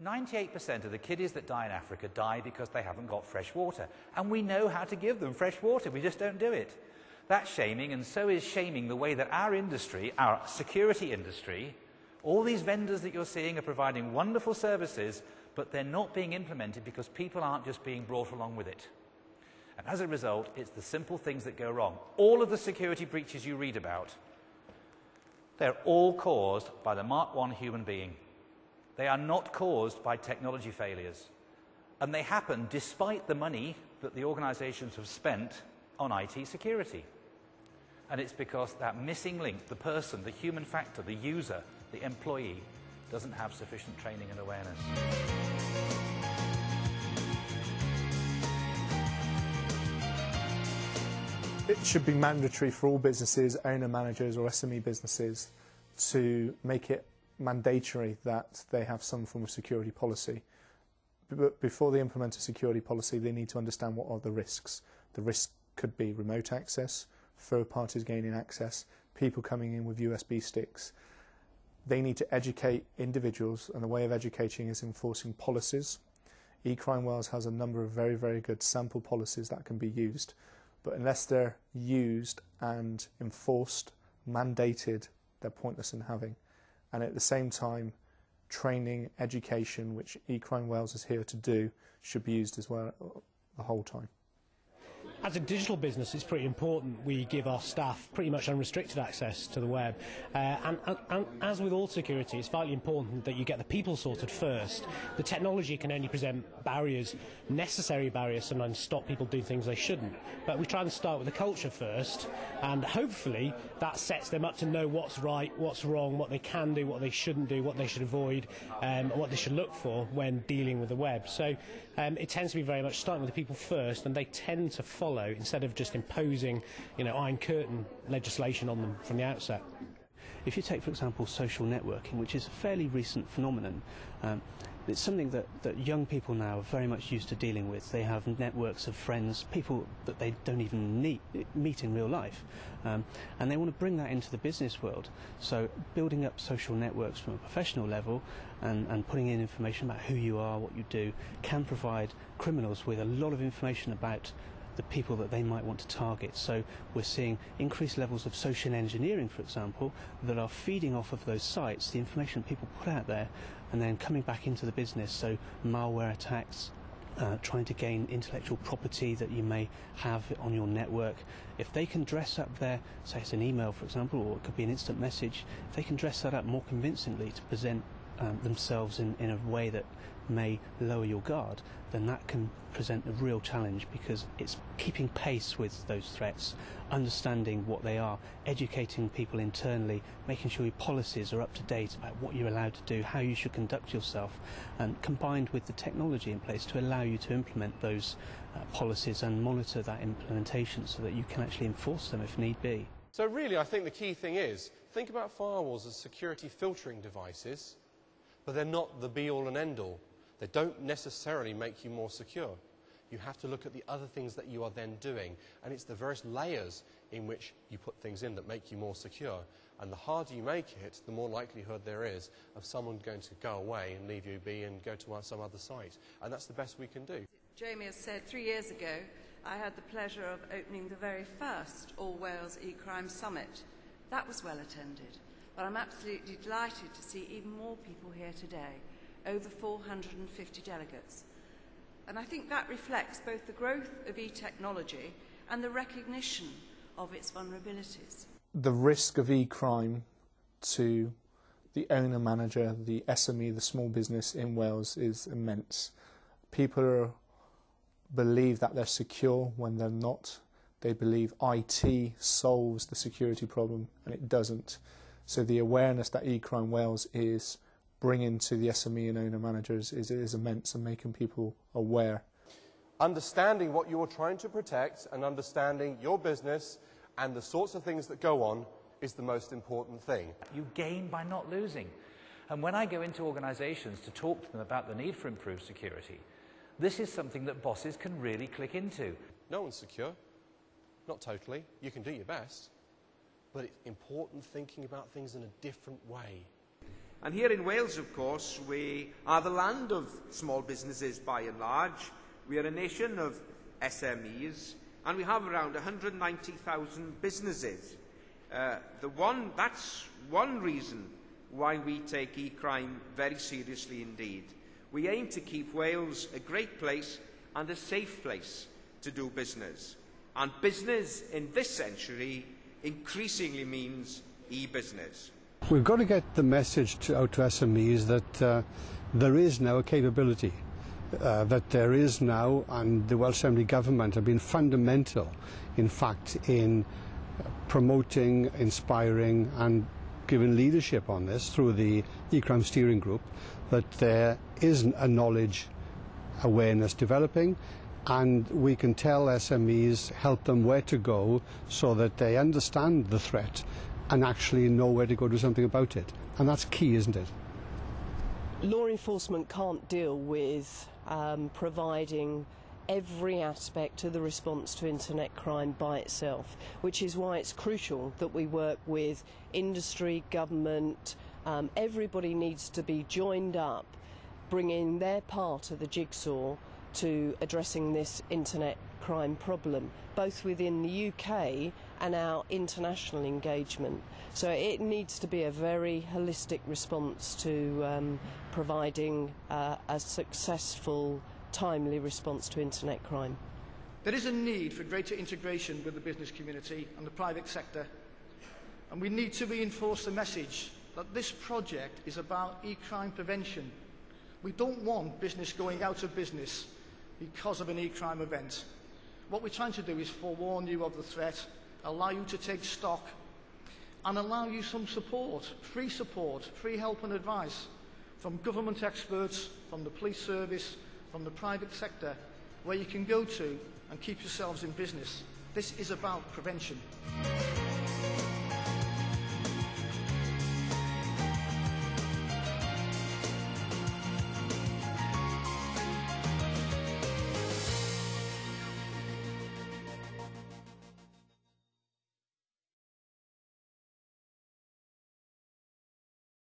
98% of the kiddies that die in Africa die because they haven't got fresh water. And we know how to give them fresh water, we just don't do it. That's shaming, and so is shaming the way that our industry, our security industry, all these vendors that you're seeing are providing wonderful services, but they're not being implemented because people aren't just being brought along with it. And as a result, it's the simple things that go wrong. All of the security breaches you read about, they're all caused by the Mark I human being. They are not caused by technology failures. And they happen despite the money that the organizations have spent on IT security. And it's because that missing link, the person, the human factor, the user, the employee, doesn't have sufficient training and awareness. It should be mandatory for all businesses, owner-managers or SME businesses, to make it mandatory that they have some form of security policy. But before they implement a security policy, they need to understand what are the risks. The risks could be remote access, third parties gaining access, people coming in with USB sticks. They need to educate individuals, and the way of educating is enforcing policies. eCrime Wales has a number of very, very good sample policies that can be used, but unless they're used and enforced, mandated, they're pointless in having. And at the same time, training, education, which eCrime Wales is here to do, should be used as well the whole time. As a digital business, it's pretty important we give our staff pretty much unrestricted access to the web. And as with all security, it's vitally important that you get the people sorted first. The technology can only present barriers, necessary barriers, sometimes stop people doing things they shouldn't. But we try and start with the culture first, and hopefully that sets them up to know what's right, what's wrong, what they can do, what they shouldn't do, what they should avoid, and what they should look for when dealing with the web. So it tends to be very much starting with the people first, and they tend to follow instead of just imposing, Iron Curtain legislation on them from the outset. If you take, for example, social networking, which is a fairly recent phenomenon, it's something that young people now are very much used to dealing with. They have networks of friends, people that they don't even meet in real life, and they want to bring that into the business world. So building up social networks from a professional level and putting in information about who you are, what you do, can provide criminals with a lot of information about the people that they might want to target. So we're seeing increased levels of social engineering, for example, that are feeding off of those sites, the information people put out there, and then coming back into the business. So malware attacks, trying to gain intellectual property that you may have on your network. If they can dress up their, say it's an email, for example, or it could be an instant message, if they can dress that up more convincingly to present themselves in a way that may lower your guard, then that can present a real challenge, because it's keeping pace with those threats, understanding what they are, educating people internally, making sure your policies are up to date about what you're allowed to do, how you should conduct yourself, and combined with the technology in place to allow you to implement those policies and monitor that implementation so that you can actually enforce them if need be. So really, I think the key thing is, think about firewalls as security filtering devices, but they're not the be-all and end-all. They don't necessarily make you more secure. You have to look at the other things that you are then doing, and it's the various layers in which you put things in that make you more secure. And the harder you make it, the more likelihood there is of someone going to go away and leave you be and go to some other site. And that's the best we can do. Jamie has said 3 years ago, I had the pleasure of opening the very first All Wales eCrime Summit. That was well attended, but I'm absolutely delighted to see even more people here today, over 450 delegates. And I think that reflects both the growth of e-technology and the recognition of its vulnerabilities. The risk of e-crime to the owner-manager, the SME, the small business in Wales is immense. People believe that they're secure when they're not. They believe IT solves the security problem, and it doesn't. So the awareness that eCrime Wales is bringing to the SME and owner managers is immense, and making people aware. Understanding what you're trying to protect and understanding your business and the sorts of things that go on is the most important thing. You gain by not losing. And when I go into organizations to talk to them about the need for improved security, this is something that bosses can really click into. No one's secure. Not totally. You can do your best. But it's important thinking about things in a different way. And here in Wales, of course, we are the land of small businesses by and large. We are a nation of SMEs, and we have around 190,000 businesses. That's one reason why we take e-crime very seriously indeed. We aim to keep Wales a great place and a safe place to do business. And business in this century increasingly means e-business. We've got to get the message out to SMEs that there is now a capability, that there is now, and the Welsh Assembly Government have been fundamental, in fact, in promoting, inspiring and giving leadership on this through the e-crime steering group, that there is a knowledge awareness developing, and we can tell SMEs, help them where to go so that they understand the threat and actually know where to go do something about it. And that's key, isn't it? Law enforcement can't deal with providing every aspect of the response to internet crime by itself, which is why it's crucial that we work with industry, government. Everybody needs to be joined up, bringing their part of the jigsaw to addressing this internet crime problem, both within the UK and our international engagement. So it needs to be a very holistic response to providing a successful, timely response to internet crime. There is a need for greater integration with the business community and the private sector, and we need to reinforce the message that this project is about e-crime prevention. We don't want business going out of business because of an e-crime event. What we're trying to do is forewarn you of the threat, allow you to take stock, and allow you some support, free help and advice from government experts, from the police service, from the private sector, where you can go to and keep yourselves in business. This is about prevention.